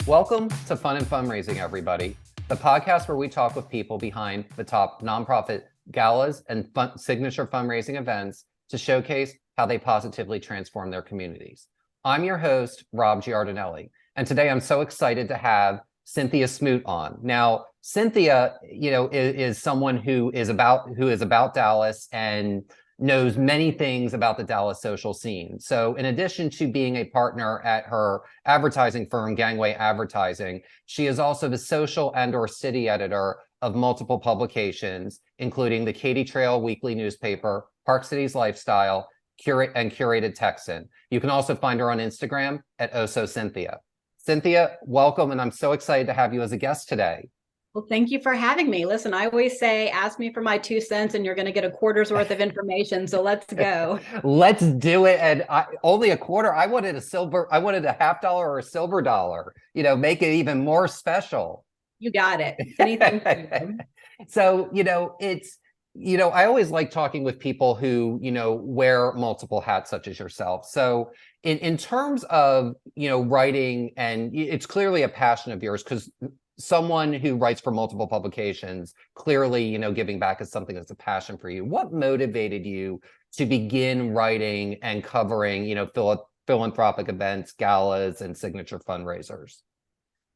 Welcome to Fun and Fundraising, everybody, the podcast where we talk with people behind the top nonprofit galas and signature fundraising events to showcase how they positively transform their communities. I'm your host, Rob Giardinelli, and today I'm so excited to have Cynthia Smoot on. Now, Cynthia, is someone who is about Dallas and knows many things about the Dallas social scene. So in addition to being a partner at her advertising firm, Gangway Advertising, she is also the social and/or city editor of multiple publications, including the Katy Trail Weekly newspaper, Park Cities Lifestyle, Curated Texan. You can also find her on Instagram at @OsoCynthia. Cynthia, welcome, and I'm so excited to have you as a guest today. Well, thank you for having me. Listen, I always say, ask me for my 2 cents and you're going to get a quarter's worth of information. So let's go. Let's do it. And only a quarter. I wanted a $50 or a silver dollar, make it even more special. You got it. Anything. So, I always like talking with people who, wear multiple hats, such as yourself. So in terms of, writing, and it's clearly a passion of yours because someone who writes for multiple publications, clearly, giving back is something that's a passion for you. What motivated you to begin writing and covering, philanthropic events, galas, and signature fundraisers?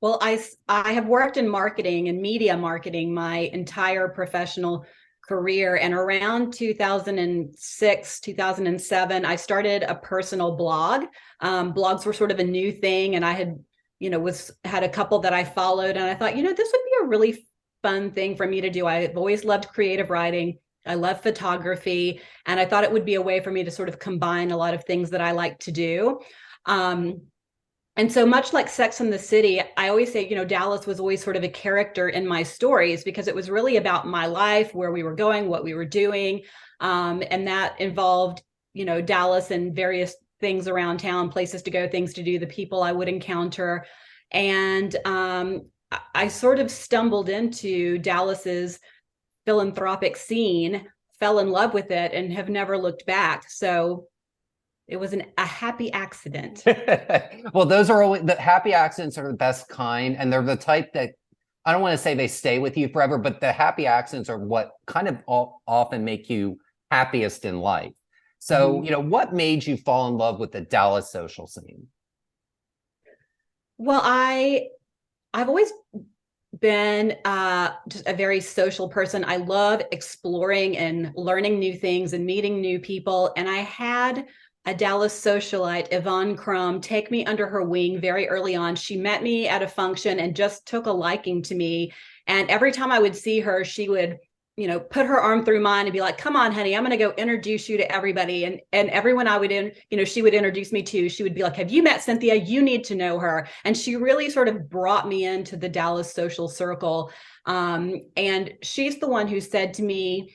Well, I have worked in marketing and media marketing my entire professional career. And around 2006, 2007, I started a personal blog. Blogs were sort of a new thing. And I had had a couple that I followed, and I thought, this would be a really fun thing for me to do. I've always loved creative writing. I love photography, and I thought it would be a way for me to sort of combine a lot of things that I like to do. And so much like Sex and the City, I always say, Dallas was always sort of a character in my stories because it was really about my life, where we were going, what we were doing. And that involved, Dallas and various things around town, places to go, things to do, the people I would encounter. And I sort of stumbled into Dallas's philanthropic scene, fell in love with it, and have never looked back. So it was a happy accident. Well, those are always the happy accidents are the best kind. And they're the type that I don't want to say they stay with you forever, but the happy accidents are what kind of often make you happiest in life. So, what made you fall in love with the Dallas social scene? Well, I've always been just a very social person. I love exploring and learning new things and meeting new people. And I had a Dallas socialite, Yvonne Crum, take me under her wing very early on. She met me at a function and just took a liking to me. And every time I would see her, she would put her arm through mine and be like, come on, honey, I'm going to go introduce you to everybody. And everyone I would she would introduce me to, she would be like, have you met Cynthia? You need to know her. And she really sort of brought me into the Dallas social circle. And she's the one who said to me,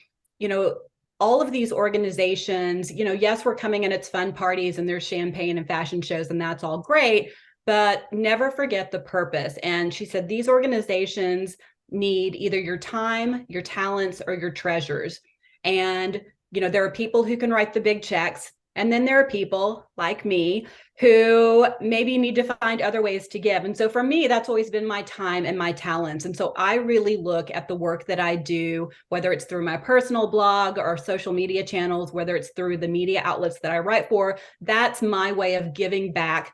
all of these organizations, yes, we're coming in, it's fun parties and there's champagne and fashion shows, and that's all great, but never forget the purpose. And she said, these organizations need either your time, your talents, or your treasures. And, there are people who can write the big checks. And then there are people like me who maybe need to find other ways to give. And so for me, that's always been my time and my talents. And so I really look at the work that I do, whether it's through my personal blog or social media channels, whether it's through the media outlets that I write for, that's my way of giving back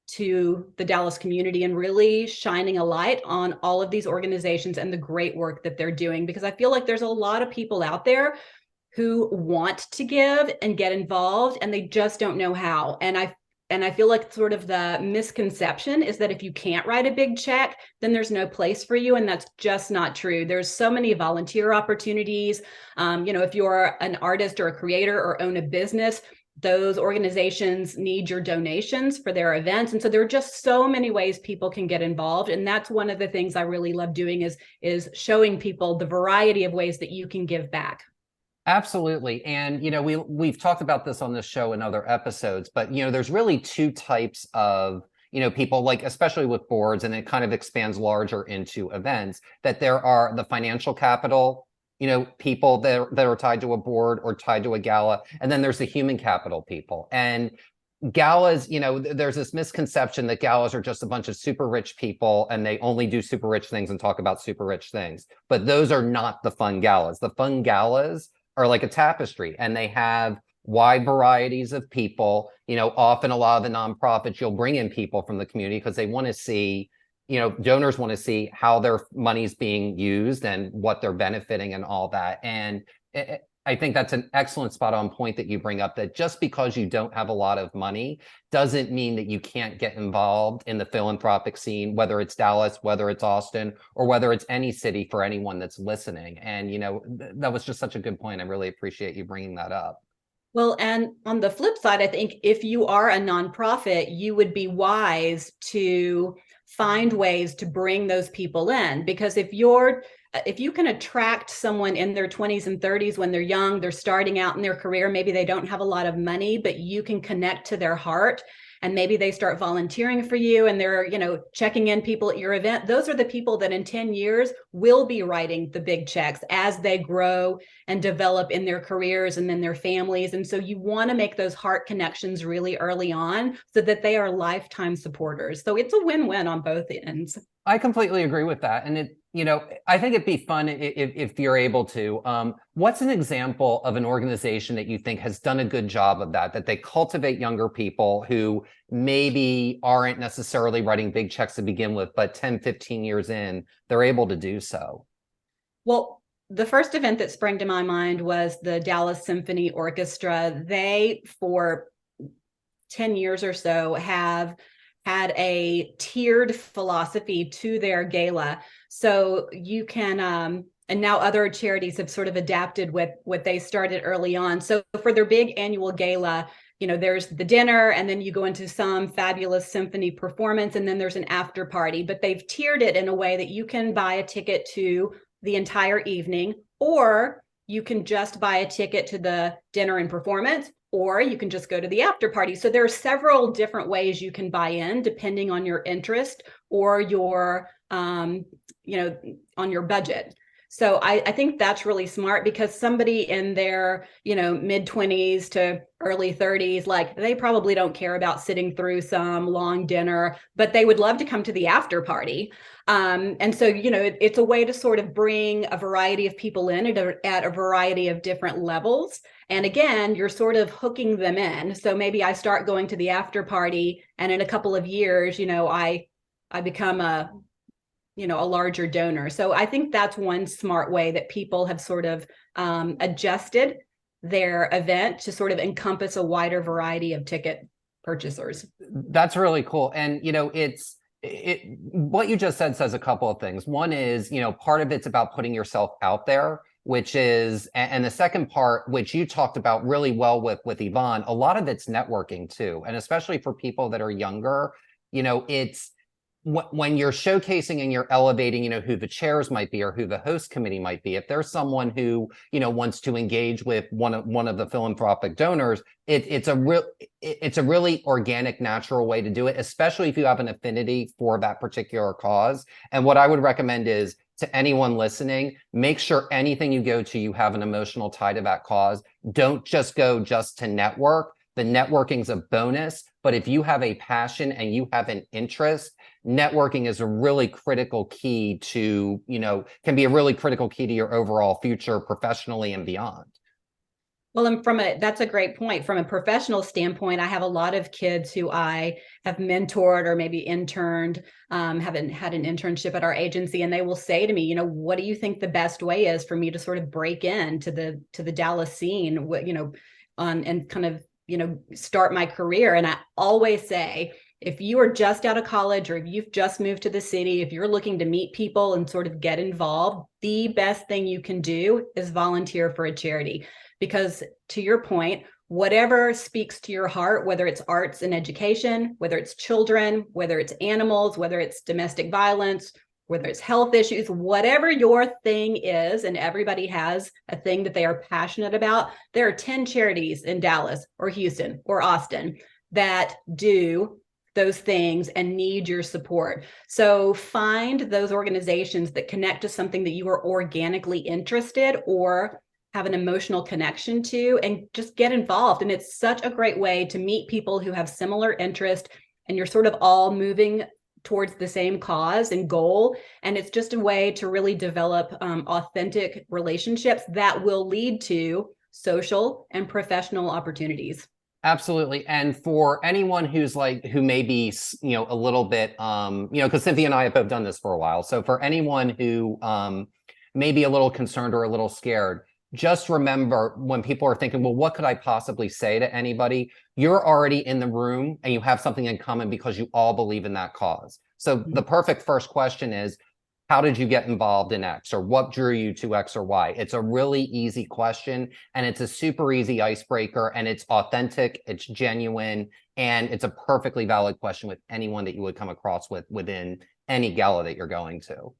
to the Dallas community and really shining a light on all of these organizations and the great work that they're doing. Because I feel like there's a lot of people out there who want to give and get involved, and they just don't know how. And I feel like sort of the misconception is that if you can't write a big check, then there's no place for you. And that's just not true. There's so many volunteer opportunities. If you're an artist or a creator or own a business, those organizations need your donations for their events. And so there are just so many ways people can get involved. And that's one of the things I really love doing is showing people the variety of ways that you can give back. Absolutely. And, we've talked about this on this show in other episodes, but, there's really two types of, people, like, especially with boards, and it kind of expands larger into events, that there are the financial capital, people that are tied to a board or tied to a gala. And then there's the human capital people. And galas, there's this misconception that galas are just a bunch of super rich people and they only do super rich things and talk about super rich things. But those are not the fun galas. The fun galas are like a tapestry, and they have wide varieties of people. Often a lot of the nonprofits, you'll bring in people from the community because they want to see, donors want to see how their money's being used and what they're benefiting and all that. And I think that's an excellent spot on point that you bring up, that just because you don't have a lot of money doesn't mean that you can't get involved in the philanthropic scene, whether it's Dallas, whether it's Austin, or whether it's any city, for anyone that's listening. And, that was just such a good point. I really appreciate you bringing that up. Well, and on the flip side, I think if you are a nonprofit, you would be wise to find ways to bring those people in, because if you can attract someone in their 20s and 30s when they're young, they're starting out in their career, maybe they don't have a lot of money, but you can connect to their heart, and maybe they start volunteering for you and they're, checking in people at your event. Those are the people that in 10 years will be writing the big checks as they grow and develop in their careers and then their families. And so you want to make those heart connections really early on so that they are lifetime supporters. So it's a win-win on both ends. I completely agree with that. And I think it'd be fun if you're able to. What's an example of an organization that you think has done a good job of that they cultivate younger people who maybe aren't necessarily writing big checks to begin with, but 10, 15 years in, they're able to do so? Well, the first event that sprang to my mind was the Dallas Symphony Orchestra. They, for 10 years or so, have had a tiered philosophy to their gala. So you can, and now other charities have sort of adapted with what they started early on. So for their big annual gala, there's the dinner, and then you go into some fabulous symphony performance, and then there's an after party. But they've tiered it in a way that you can buy a ticket to the entire evening, or you can just buy a ticket to the dinner and performance, or you can just go to the after party. So there are several different ways you can buy in depending on your interest or your, on your budget. So I think that's really smart, because somebody in their, mid 20s to early 30s, like, they probably don't care about sitting through some long dinner, but they would love to come to the after party. And so, it's a way to sort of bring a variety of people in at a variety of different levels. And again, you're sort of hooking them in. So maybe I start going to the after party, and in a couple of years, I become a larger donor. So I think that's one smart way that people have sort of adjusted their event to sort of encompass a wider variety of ticket purchasers. That's really cool. And, what you just said says a couple of things. One is, part of it's about putting yourself out there, which is, and the second part, which you talked about really well with Yvonne, a lot of it's networking too. And especially for people that are younger, it's, when you're showcasing and you're elevating, who the chairs might be or who the host committee might be, if there's someone who, wants to engage with one of the philanthropic donors, it's a really organic, natural way to do it, especially if you have an affinity for that particular cause. And what I would recommend is, to anyone listening, make sure anything you go to, you have an emotional tie to that cause. Don't just go just to network. The networking's a bonus, but if you have a passion and you have an interest, networking is a really critical key to, can be a really critical key to your overall future professionally and beyond. Well, and that's a great point. From a professional standpoint, I have a lot of kids who I have mentored or maybe interned, haven't had an internship at our agency, and they will say to me, what do you think the best way is for me to sort of break into the Dallas scene, and kind of, start my career? And I always say, if you are just out of college, or if you've just moved to the city, if you're looking to meet people and sort of get involved, the best thing you can do is volunteer for a charity. Because to your point, whatever speaks to your heart, whether it's arts and education, whether it's children, whether it's animals, whether it's domestic violence, whether it's health issues, whatever your thing is, and everybody has a thing that they are passionate about, there are 10 charities in Dallas or Houston or Austin that do those things and need your support. So find those organizations that connect to something that you are organically interested or have an emotional connection to, and just get involved. And it's such a great way to meet people who have similar interest, and you're sort of all moving towards the same cause and goal. And it's just a way to really develop authentic relationships that will lead to social and professional opportunities. Absolutely. And for anyone who's like, who may be, a little bit, because Cynthia and I have both done this for a while. So for anyone who may be a little concerned or a little scared, just remember, when people are thinking, well, what could I possibly say to anybody? You're already in the room and you have something in common because you all believe in that cause. So the perfect first question is, how did you get involved in X, or what drew you to X or Y? It's a really easy question, and it's a super easy icebreaker, and it's authentic, it's genuine, and it's a perfectly valid question with anyone that you would come across within any gala that you're going to.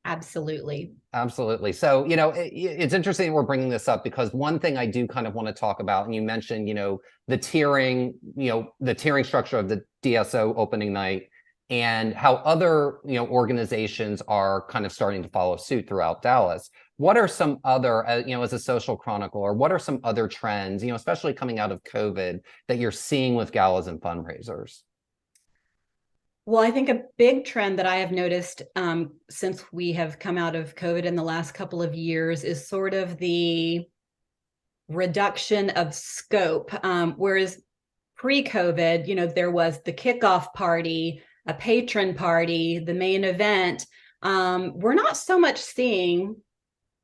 Absolutely. Absolutely. So, it's interesting we're bringing this up, because one thing I do kind of want to talk about, and you mentioned, the tiering, the tiering structure of the DSO opening night, and how other, organizations are kind of starting to follow suit throughout Dallas. What are some other, as a social chronicler, what are some other trends, especially coming out of COVID, that you're seeing with galas and fundraisers? Well, I think a big trend that I have noticed since we have come out of COVID in the last couple of years is sort of the reduction of scope. Whereas pre-COVID, there was the kickoff party, a patron party, the main event. We're not so much seeing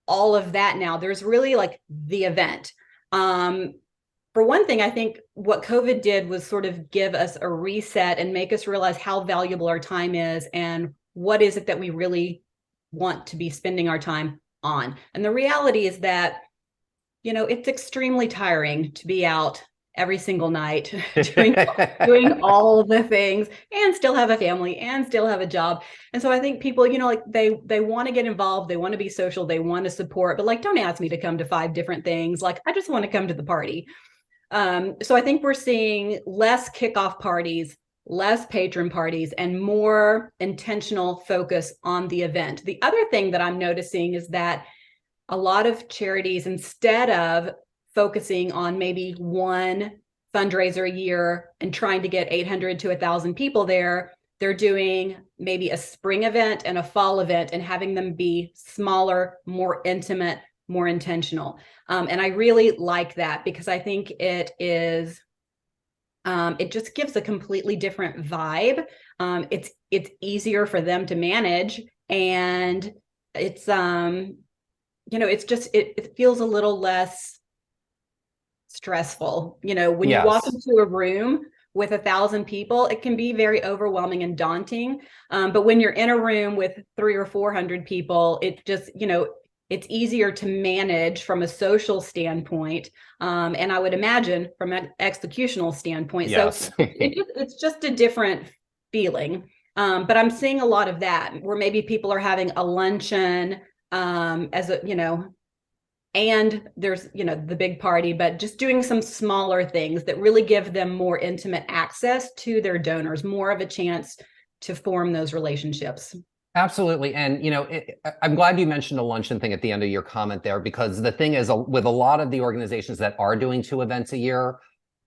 all of that now. There's really like the event. For one thing, I think what COVID did was sort of give us a reset and make us realize how valuable our time is and what is it that we really want to be spending our time on. And the reality is that, it's extremely tiring to be out every single night doing all the things and still have a family and still have a job. And so I think people, like they want to get involved, they want to be social, they want to support, but like, don't ask me to come to 5 different things. Like, I just want to come to the party. So I think we're seeing less kickoff parties, less patron parties, and more intentional focus on the event. The other thing that I'm noticing is that a lot of charities, instead of focusing on maybe one fundraiser a year and trying to get 800 to 1,000 people there, they're doing maybe a spring event and a fall event and having them be smaller, more intimate, more intentional. And I really like that, because I think it is, it just gives a completely different vibe. It's easier for them to manage, and it's, it's just, it feels a little less stressful. When you walk into a room with 1,000 people, it can be very overwhelming and daunting. But when you're in a room with 300 or 400 people, it just, it's easier to manage from a social standpoint. And I would imagine from an executional standpoint. Yes. So it's just a different feeling. But I'm seeing a lot of that, where maybe people are having a luncheon as a, and there's, the big party, but just doing some smaller things that really give them more intimate access to their donors, more of a chance to form those relationships. Absolutely. And, I'm glad you mentioned the luncheon thing at the end of your comment there, because the thing is, with a lot of the organizations that are doing 2 events a year,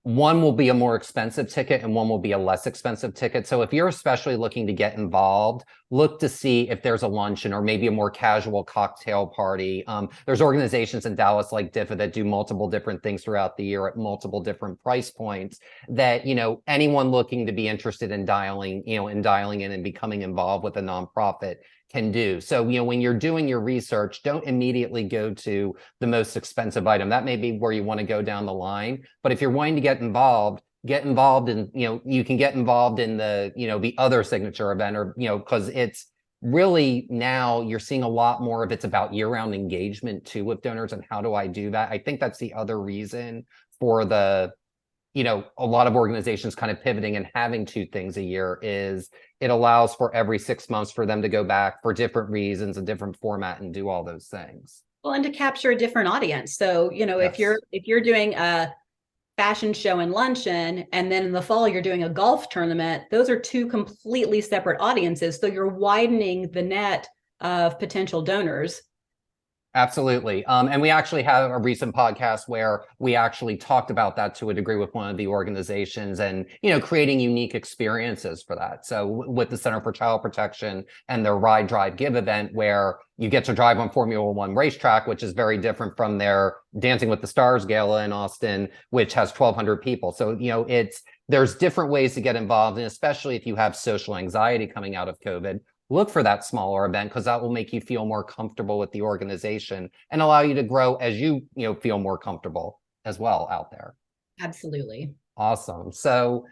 one will be a more expensive ticket and one will be a less expensive ticket. So if you're especially looking to get involved, look to see if there's a luncheon or maybe a more casual cocktail party. There's organizations in Dallas like DIFA that do multiple different things throughout the year at multiple different price points that, anyone looking to be interested in dialing in and becoming involved with a nonprofit can do. So, when you're doing your research, don't immediately go to the most expensive item. That may be where you want to go down the line. But if you're wanting to get involved in, you can get involved in the, the other signature event, or, because it's really, now you're seeing a lot more of it's about year-round engagement too with donors. And how do I do that? I think that's the other reason for the, a lot of organizations kind of pivoting and having 2 things a year is it allows for every 6 months for them to go back for different reasons, a different format, and do all those things. Well, and to capture a different audience. So, Yes. if you're doing a fashion show and luncheon, and then in the fall you're doing a golf tournament, those are 2 completely separate audiences. So you're widening the net of potential donors. Absolutely. And we actually have a recent podcast where we actually talked about that to a degree with one of the organizations and, creating unique experiences for that. So with the Center for Child Protection and their Ride, Drive, Give event, where you get to drive on Formula One racetrack, which is very different from their Dancing with the Stars gala in Austin, which has 1,200 people. So, there's different ways to get involved. And especially if you have social anxiety coming out of COVID, look for that smaller event because that will make you feel more comfortable with the organization and allow you to grow as feel more comfortable as well out there. Absolutely. Awesome. So,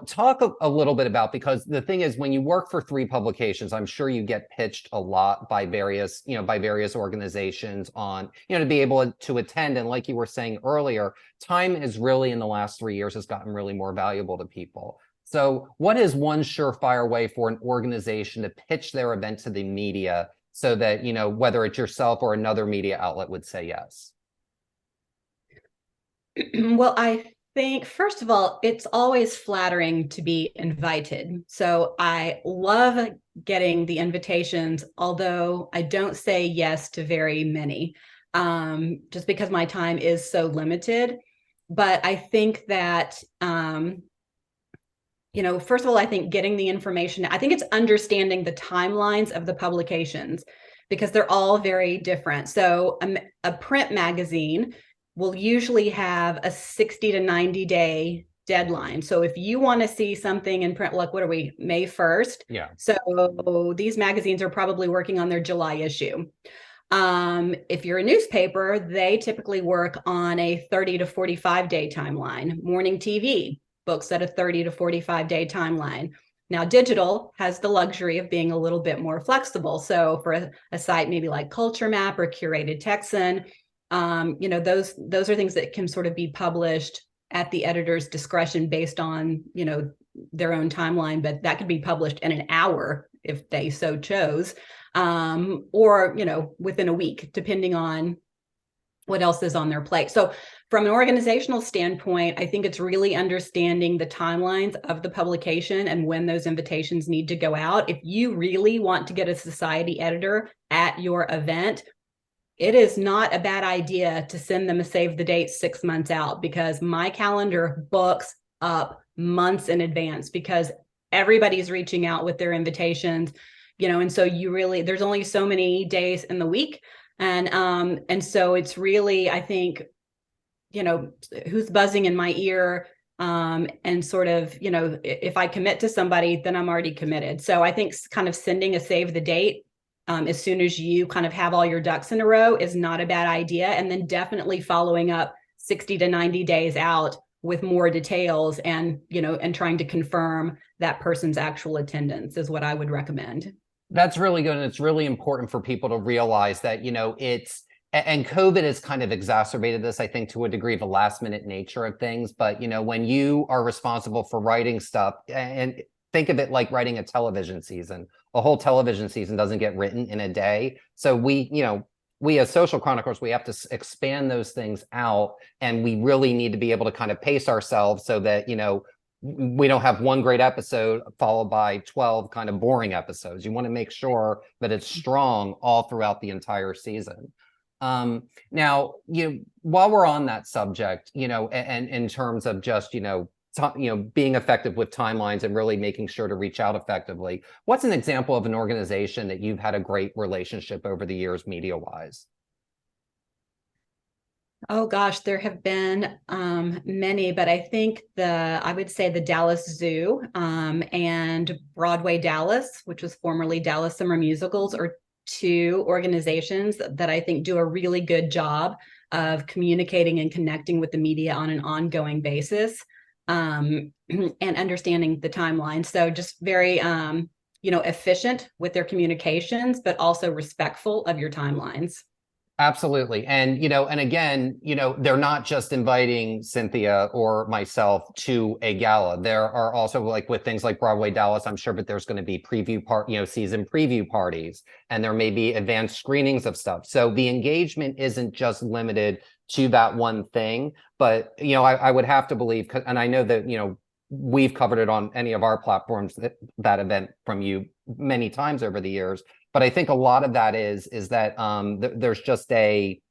talk a little bit about, because the thing is, when you work for 3 publications, I'm sure you get pitched a lot by various organizations on, to be able to attend. And like you were saying earlier, time is really, in the last 3 years, has gotten really more valuable to people. So what is one surefire way for an organization to pitch their event to the media so that, whether it's yourself or another media outlet would say yes? Well, I think, first of all, it's always flattering to be invited. So I love getting the invitations, although I don't say yes to very many, just because my time is so limited. But I think that, first of all, I think getting the information, I think it's understanding the timelines of the publications because they're all very different. So a print magazine will usually have a 60 to 90 day deadline. So if you want to see something in print, like what are we, May 1st? Yeah. So these magazines are probably working on their July issue. If you're a newspaper, they typically work on a 30 to 45 day timeline. Morning TV books at a 30 to 45 day timeline. Now, digital has the luxury of being a little bit more flexible. So for a site maybe like Culture Map or Curated Texan, those are things that can sort of be published at the editor's discretion based on, their own timeline, but that could be published in an hour if they so chose, or, within a week, depending on what else is on their plate. So from an organizational standpoint, I think it's really understanding the timelines of the publication and when those invitations need to go out. If you really want to get a society editor at your event, it is not a bad idea to send them a save the date 6 months out, because my calendar books up months in advance because everybody's reaching out with their invitations, and so there's only so many days in the week. And so it's really, I think, who's buzzing in my ear, and sort of, if I commit to somebody, then I'm already committed. So I think kind of sending a save the date as soon as you kind of have all your ducks in a row is not a bad idea. And then definitely following up 60 to 90 days out with more details and, and trying to confirm that person's actual attendance is what I would recommend. That's really good. And it's really important for people to realize that, and COVID has kind of exacerbated this, I think, to a degree, of the last minute nature of things. But, when you are responsible for writing stuff, and think of it like writing a television season, a whole television season doesn't get written in a day. So we as social chroniclers, we have to expand those things out, and we really need to be able to kind of pace ourselves so that, we don't have one great episode followed by 12 kind of boring episodes. You want to make sure that it's strong all throughout the entire season. Now, while we're on that subject, and in terms of just, being effective with timelines and really making sure to reach out effectively, what's an example of an organization that you've had a great relationship over the years, media-wise? Oh gosh, there have been many, but I think I would say the Dallas Zoo and Broadway Dallas, which was formerly Dallas Summer Musicals, are 2 organizations that I think do a really good job of communicating and connecting with the media on an ongoing basis, and understanding the timeline. So just very, efficient with their communications, but also respectful of your timelines. Absolutely. And, and again, they're not just inviting Cynthia or myself to a gala. There are also, like with things like Broadway Dallas, I'm sure, but there's going to be season preview parties, and there may be advanced screenings of stuff. So the engagement isn't just limited to that one thing, but, I would have to believe, and I know that, we've covered it on any of our platforms, that event from you many times over the years, But I think a lot of that is that there's just they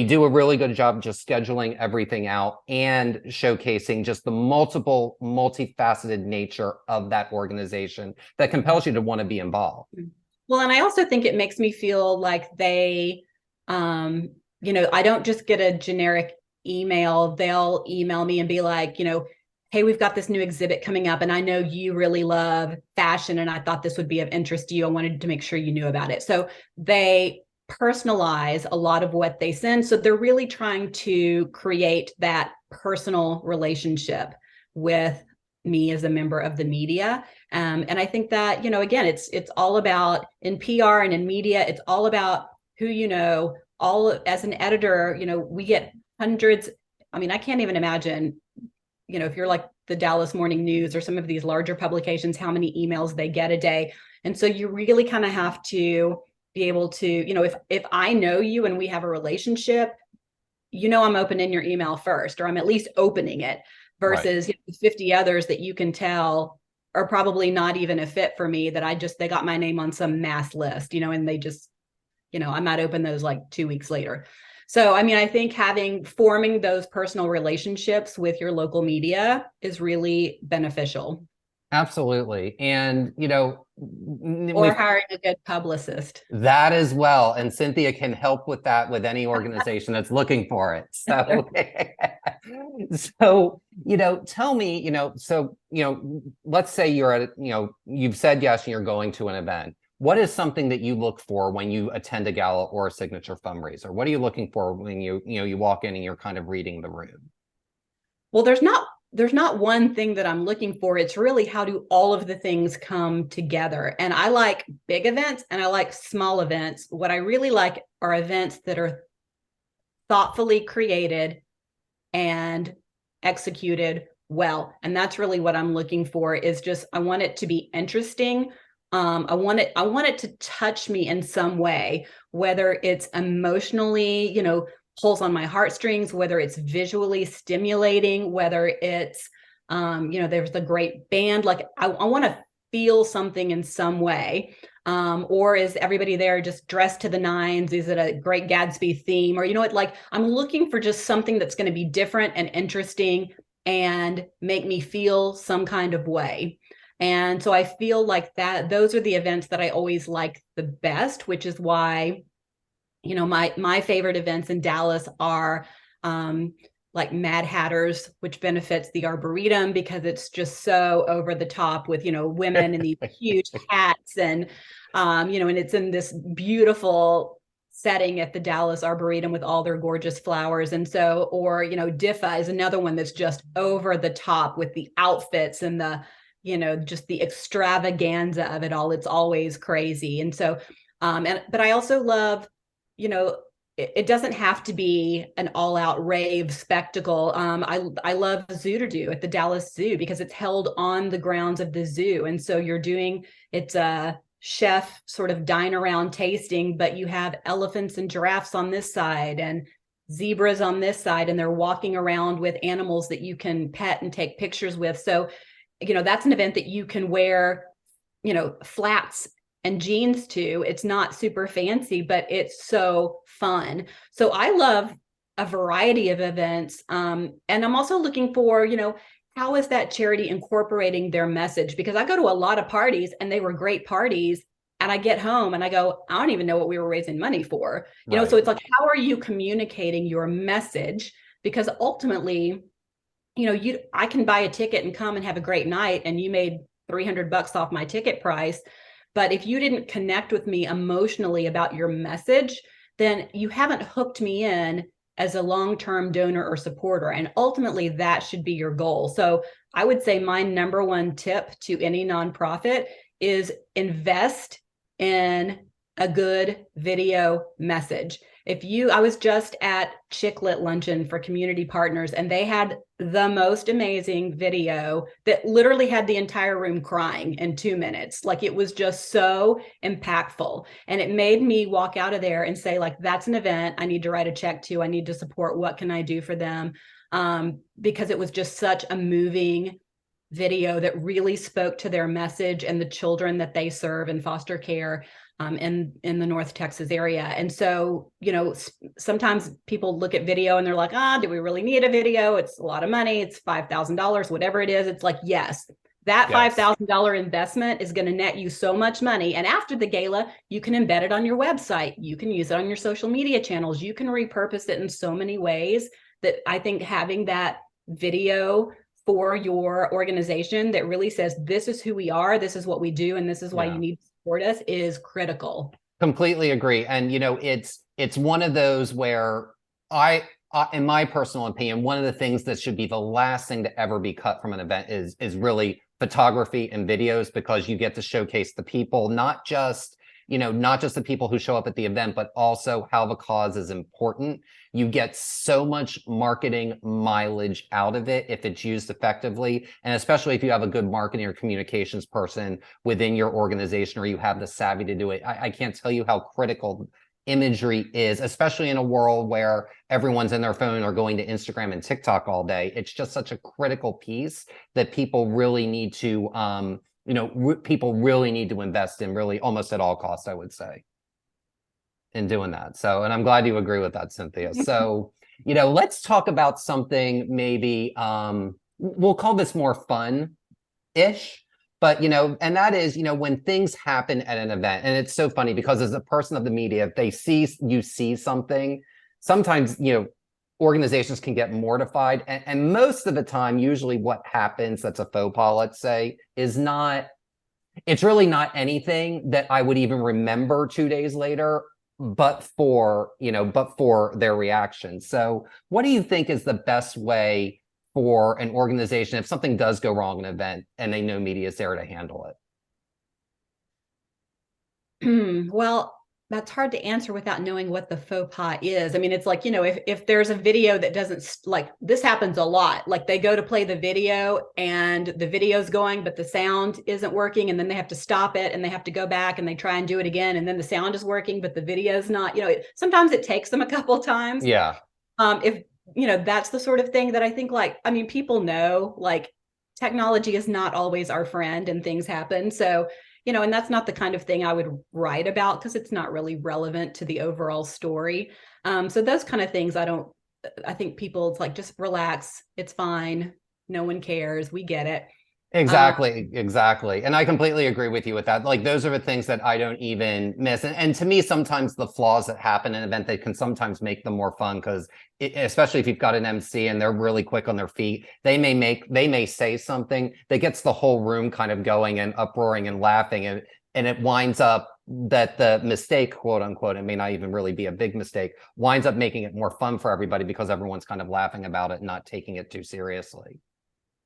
do a really good job just scheduling everything out and showcasing just the multifaceted nature of that organization that compels you to want to be involved. Well, and I also think it makes me feel like they, I don't just get a generic email. They'll email me and be like, hey, we've got this new exhibit coming up, and I know you really love fashion, and I thought this would be of interest to you. I wanted to make sure you knew about it. So they personalize a lot of what they send. So they're really trying to create that personal relationship with me as a member of the media. And I think that, again, it's all about, in PR and in media, it's all about who you know. As an editor, we get hundreds. I mean, I can't even imagine, if you're like the Dallas Morning News or some of these larger publications, how many emails they get a day. And so you really kind of have to be able to, if I know you and we have a relationship, I'm opening your email first, or I'm at least opening it, versus 50 others that you can tell are probably not even a fit for me, that they got my name on some mass list, and they just, I might open those like 2 weeks later. So, I mean, I think forming those personal relationships with your local media is really beneficial. Absolutely. And, Or hiring a good publicist. That as well. And Cynthia can help with that with any organization that's looking for it. So, tell me, let's say you're at, you've said yes and you're going to an event. What is something that you look for when you attend a gala or a signature fundraiser? What are you looking for when you walk in and you're kind of reading the room? Well, there's not one thing that I'm looking for. It's really, how do all of the things come together? And I like big events and I like small events. What I really like are events that are thoughtfully created and executed well. And that's really what I'm looking for, is just, I want it to be interesting. I want it to touch me in some way, whether it's emotionally, pulls on my heartstrings, whether it's visually stimulating, whether it's, there's a great band. Like I want to feel something in some way. Or is everybody there just dressed to the nines? Is it a Great Gatsby theme? Or, like I'm looking for just something that's going to be different and interesting and make me feel some kind of way. And so I feel like those are the events that I always like the best, which is why, my favorite events in Dallas are like Mad Hatters, which benefits the Arboretum because it's just so over the top with, women in these huge hats and, and it's in this beautiful setting at the Dallas Arboretum with all their gorgeous flowers. And so, or, DIFA is another one that's just over the top with the outfits and the, just the extravaganza of it all. It's always crazy. And so, but I also love, it doesn't have to be an all-out rave spectacle. I love Zooterdoo at the Dallas Zoo because it's held on the grounds of the zoo. And so it's a chef sort of dine around tasting, but you have elephants and giraffes on this side and zebras on this side, and they're walking around with animals that you can pet and take pictures with. So, that's an event that you can wear, flats and jeans to. It's not super fancy, but it's so fun. So I love a variety of events. And I'm also looking for, how is that charity incorporating their message? Because I go to a lot of parties and they were great parties. And I get home and I go, I don't even know what we were raising money for. So it's like, how are you communicating your message? Because ultimately, I can buy a ticket and come and have a great night, and you made $300 off my ticket price. But if you didn't connect with me emotionally about your message, then you haven't hooked me in as a long-term donor or supporter. And ultimately, that should be your goal. So I would say my number one tip to any nonprofit is invest in a good video message. I was just at Chicklet Luncheon for community partners, and they had the most amazing video that literally had the entire room crying in 2 minutes. Like, it was just so impactful. And it made me walk out of there and say, like, that's an event I need to write a check to. I need to support. What can I do for them? Because it was just such a moving video that really spoke to their message and the children that they serve in foster care in the North Texas area. And so, sometimes people look at video and they're like, do we really need a video? It's a lot of money. It's $5,000, whatever it is. It's like, yes, that Yes. $5,000 investment is going to net you so much money. And after the gala, you can embed it on your website. You can use it on your social media channels. You can repurpose it in so many ways that I think having that video for your organization that really says, this is who we are, this is what we do, and this is why you need to support us is critical. Completely agree. And, it's one of those where in my personal opinion, one of the things that should be the last thing to ever be cut from an event is really photography and videos, because you get to showcase the people, not just the people who show up at the event, but also how the cause is important. You get so much marketing mileage out of it if it's used effectively. And especially if you have a good marketing or communications person within your organization, or you have the savvy to do it. I can't tell you how critical imagery is, especially in a world where everyone's in their phone or going to Instagram and TikTok all day. It's just such a critical piece that people really need to, people really need to invest in, really almost at all costs, I would say, in doing that. So, and I'm glad you agree with that, Cynthia. So, let's talk about something maybe, we'll call this more fun-ish. But, and that is, when things happen at an event, and it's so funny because as a person of the media, if they see something, sometimes, organizations can get mortified. And most of the time, usually what happens that's a faux pas, let's say, it's really not anything that I would even remember 2 days later, but for their reaction. So what do you think is the best way for an organization, if something does go wrong in an event and they know media is there to handle it? Well, that's hard to answer without knowing what the faux pas is. I mean, it's like, if there's a video that doesn't, like, this happens a lot, like they go to play the video and the video's going, but the sound isn't working. And then they have to stop it and they have to go back and they try and do it again. And then the sound is working, but the video's not, sometimes it takes them a couple of times. Yeah. If that's the sort of thing that I think, people know, like, technology is not always our friend and things happen. So, and that's not the kind of thing I would write about because it's not really relevant to the overall story. So those kind of things, I think people, it's like, just relax. It's fine. No one cares. We get it. Exactly. And I completely agree with you with that. Like, those are the things that I don't even miss. And to me, sometimes the flaws that happen in an event, they can sometimes make them more fun because especially if you've got an MC and they're really quick on their feet, they may say something that gets the whole room kind of going and uproaring and laughing. And it winds up that the mistake, quote unquote, it may not even really be a big mistake, winds up making it more fun for everybody because everyone's kind of laughing about it and not taking it too seriously.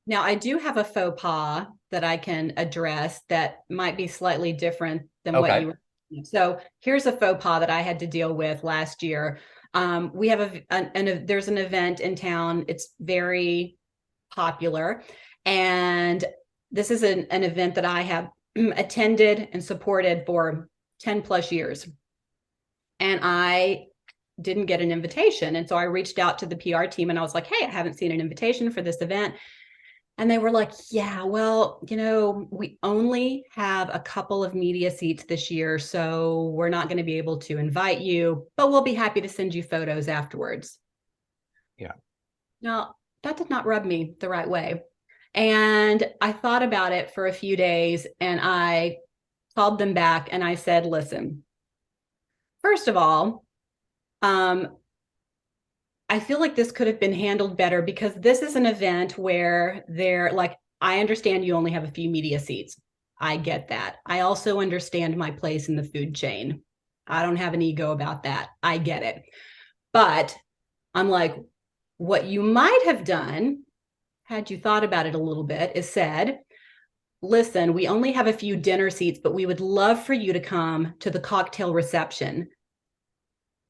Now, I do have a faux pas that I can address that might be slightly different than what you were saying. So here's a faux pas that I had to deal with last year. We have there's an event in town. It's very popular. And this is an event that I have attended and supported for 10 plus years. And I didn't get an invitation. And so I reached out to the PR team and I was like, hey, I haven't seen an invitation for this event. And they were like, yeah, well, we only have a couple of media seats this year, so we're not going to be able to invite you, but we'll be happy to send you photos afterwards. Yeah. Now, that did not rub me the right way. And I thought about it for a few days and I called them back and I said, listen, first of all, I feel like this could have been handled better because this is an event where I understand you only have a few media seats. I get that. I also understand my place in the food chain. I don't have an ego about that. I get it. But I'm like, what you might have done, had you thought about it a little bit, is said, listen, we only have a few dinner seats, but we would love for you to come to the cocktail reception.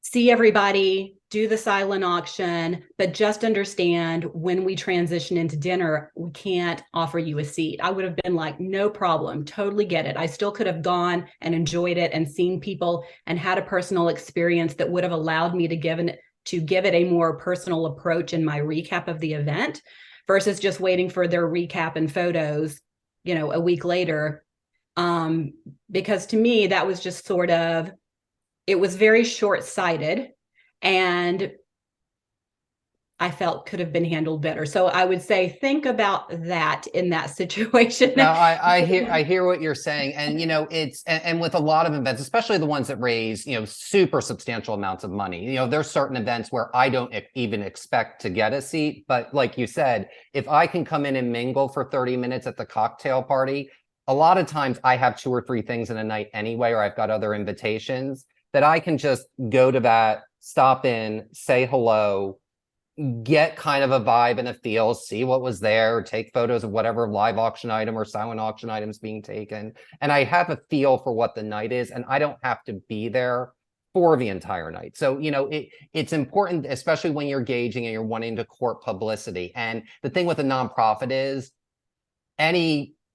See everybody, do the silent auction, but just understand when we transition into dinner, we can't offer you a seat. I would have been like, no problem, totally get it. I still could have gone and enjoyed it and seen people and had a personal experience that would have allowed me to give it a more personal approach in my recap of the event. versus just waiting for their recap and photos, a week later. Because to me, that was just it was very short-sighted, and I felt could have been handled better. So I would say, think about that in that situation. No, I hear what you're saying. And, and with a lot of events, especially the ones that raise, super substantial amounts of money, there's certain events where I don't even expect to get a seat. But like you said, if I can come in and mingle for 30 minutes at the cocktail party, a lot of times I have 2 or 3 things in a night anyway, or I've got other invitations that I can just go to that, stop in, say hello, get kind of a vibe and a feel, see what was there, take photos of whatever live auction item or silent auction items being taken. And I have a feel for what the night is, and I don't have to be there for the entire night. So, it's important, especially when you're gauging and you're wanting to court publicity. And the thing with a nonprofit is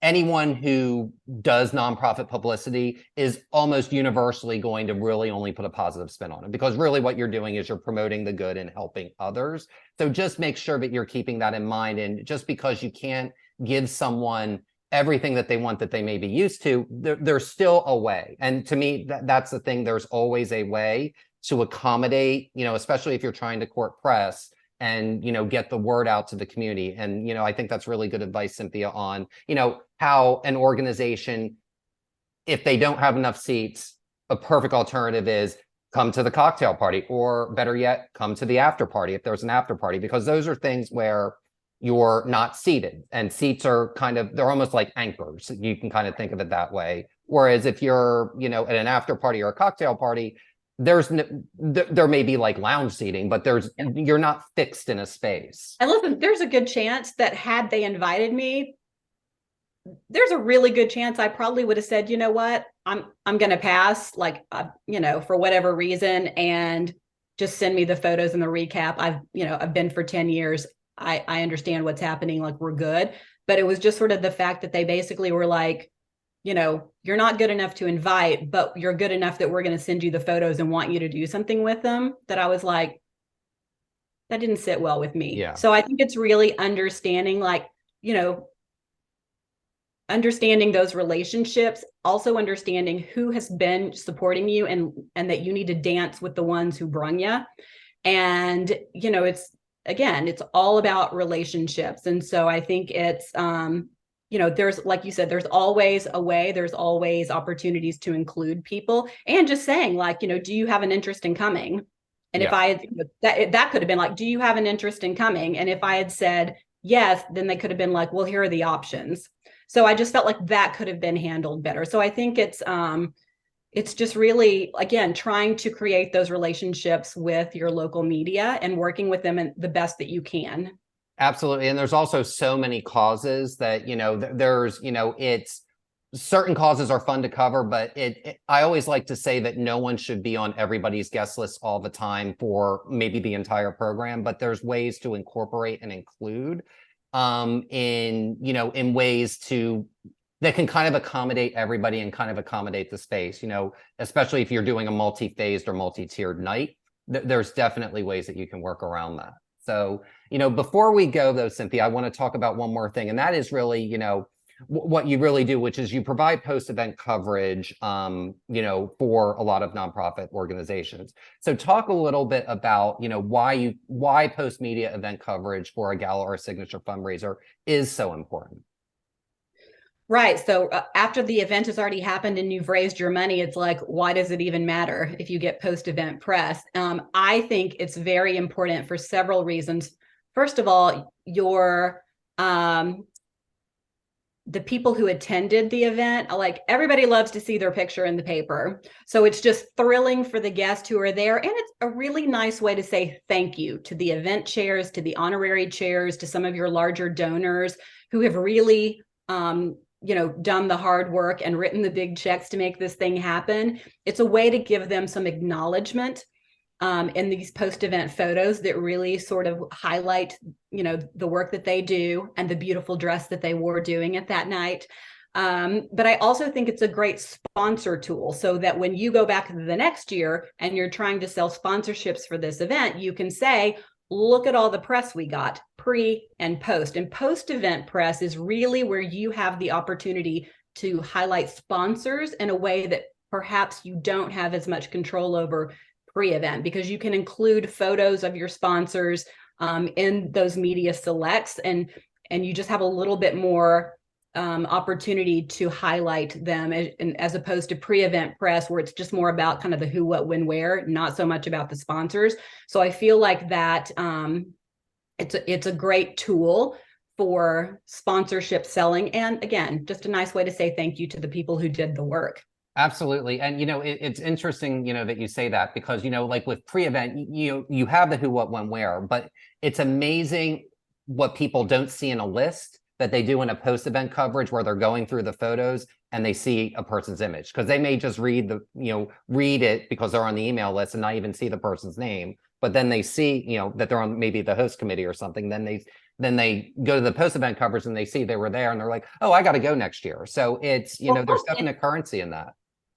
anyone who does nonprofit publicity is almost universally going to really only put a positive spin on it, because really what you're doing is you're promoting the good and helping others. So just make sure that you're keeping that in mind. And just because you can't give someone everything that they want that they may be used to, there's still a way. And to me, that's the thing. There's always a way to accommodate, especially if you're trying to court press and, get the word out to the community. And, I think that's really good advice, Cynthia, on, how an organization, if they don't have enough seats, a perfect alternative is come to the cocktail party, or better yet, come to the after party if there's an after party, because those are things where you're not seated, and seats are they're almost like anchors. You can kind of think of it that way. Whereas if you're, at an after party or a cocktail party, there may be like lounge seating, but you're not fixed in a space. And listen, there's a good chance that had they invited me, there's a really good chance I probably would have said, you know what, I'm going to pass, for whatever reason, and just send me the photos and the recap. I've been for 10 years. I understand what's happening. Like, we're good. But it was just sort of the fact that they basically were like, you're not good enough to invite, but you're good enough that we're going to send you the photos and want you to do something with them. That I was like, that didn't sit well with me. Yeah. So I think it's really understanding, understanding those relationships, also understanding who has been supporting you, and that you need to dance with the ones who brung you. And, it's all about relationships. And so I think it's, there's, like you said, there's always a way, there's always opportunities to include people, and just saying, do you have an interest in coming? And if I had, that could have been like, do you have an interest in coming? And if I had said yes, then they could have been like, well, here are the options. So I just felt like that could have been handled better. So I think it's just really, again, trying to create those relationships with your local media and working with them in the best that you can. Absolutely. And there's also so many causes that, it's certain causes are fun to cover, but I always like to say that no one should be on everybody's guest list all the time for maybe the entire program, but there's ways to incorporate and include in ways that can kind of accommodate everybody and kind of accommodate the space, especially if you're doing a multi-phased or multi-tiered night, there's definitely ways that you can work around that. So, before we go though, Cynthia, I want to talk about one more thing, and that is really, what you really do, which is you provide post-event coverage, for a lot of nonprofit organizations. So talk a little bit about, why post-media event coverage for a gala or a signature fundraiser is so important. Right. So after the event has already happened and you've raised your money, it's like, why does it even matter if you get post-event press? I think it's very important for several reasons. First of all, the people who attended the event, everybody loves to see their picture in the paper. So it's just thrilling for the guests who are there. And it's a really nice way to say thank you to the event chairs, to the honorary chairs, to some of your larger donors who have really, done the hard work and written the big checks to make this thing happen. It's a way to give them some acknowledgement in these post-event photos that really sort of highlight, the work that they do and the beautiful dress that they wore doing it that night. But I also think it's a great sponsor tool, so that when you go back the next year and you're trying to sell sponsorships for this event, you can say, look at all the press we got pre and post. And post event press is really where you have the opportunity to highlight sponsors in a way that perhaps you don't have as much control over pre-event, because you can include photos of your sponsors in those media selects, and you just have a little bit more opportunity to highlight them, as opposed to pre-event press, where it's just more about kind of the who, what, when, where, not so much about the sponsors. So I feel like that it's a great tool for sponsorship selling, and again, just a nice way to say thank you to the people who did the work. Absolutely. And, it's interesting, that you say that, because, like with pre-event, you have the who, what, when, where, but it's amazing what people don't see in a list that they do in a post-event coverage, where they're going through the photos and they see a person's image, because they may just read it because they're on the email list and not even see the person's name. But then they see, that they're on maybe the host committee or something. Then they go to the post-event coverage and they see they were there and they're like, oh, I got to go next year. So it's, there's definite currency in that.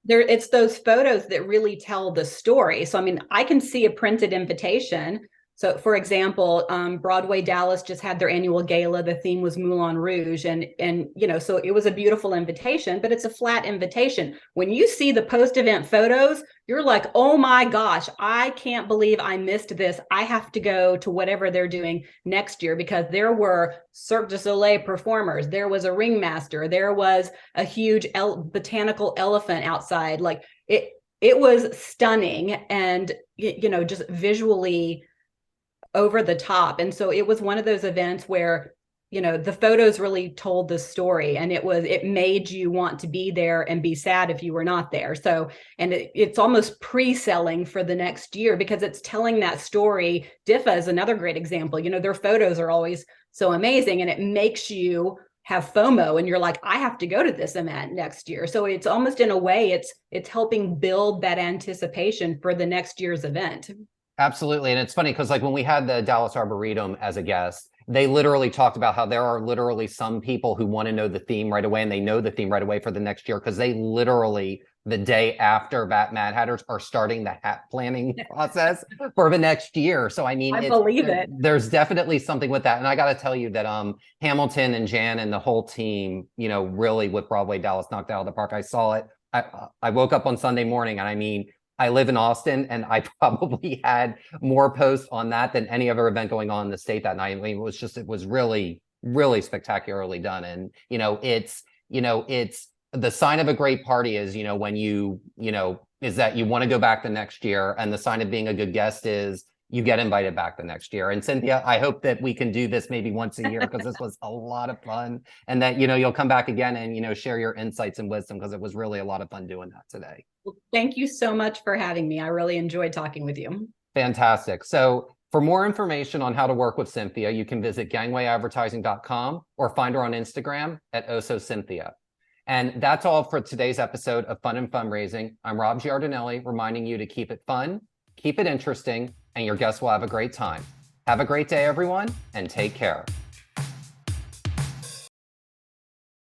It's those photos that really tell the story. So, I mean, I can see a printed invitation. So, for example, Broadway Dallas just had their annual gala. The theme was Moulin Rouge, and so it was a beautiful invitation, but it's a flat invitation. When you see the post-event photos, you're like, oh my gosh, I can't believe I missed this. I have to go to whatever they're doing next year, because there were Cirque du Soleil performers, there was a ringmaster, there was a huge botanical elephant outside. Like it was stunning, and just visually over the top. And so it was one of those events where, the photos really told the story, and it made you want to be there and be sad if you were not there. So, and it's almost pre-selling for the next year, because it's telling that story. DIFA is another great example. Their photos are always so amazing, and it makes you have FOMO, and you're like, I have to go to this event next year. So it's almost, in a way, it's helping build that anticipation for the next year's event. Absolutely. And it's funny because, like, when we had the Dallas Arboretum as a guest, they literally talked about how there are literally some people who want to know the theme right away, and they know the theme right away for the next year, because they literally, the day after Mad Hatters, are starting the hat planning process for the next year. So, I mean, I believe it. There's definitely something with that. And I got to tell you that Hamilton and Jan and the whole team, really, with Broadway Dallas, knocked out of the park. I saw it. I woke up on Sunday morning, and I mean, I live in Austin, and I probably had more posts on that than any other event going on in the state that night. I mean, it was really, really spectacularly done. And, it's the sign of a great party is, when is that you want to go back the next year. And the sign of being a good guest is you get invited back the next year. And Cynthia, I hope that we can do this maybe once a year, because this was a lot of fun, and that, you'll come back again and, share your insights and wisdom, because it was really a lot of fun doing that today. Well, thank you so much for having me. I really enjoyed talking with you. Fantastic. So for more information on how to work with Cynthia, you can visit gangwayadvertising.com or find her on Instagram at OsoCynthia. And that's all for today's episode of Fun and Fundraising. I'm Rob Giardinelli, reminding you to keep it fun, keep it interesting, and your guests will have a great time. Have a great day, everyone, and take care.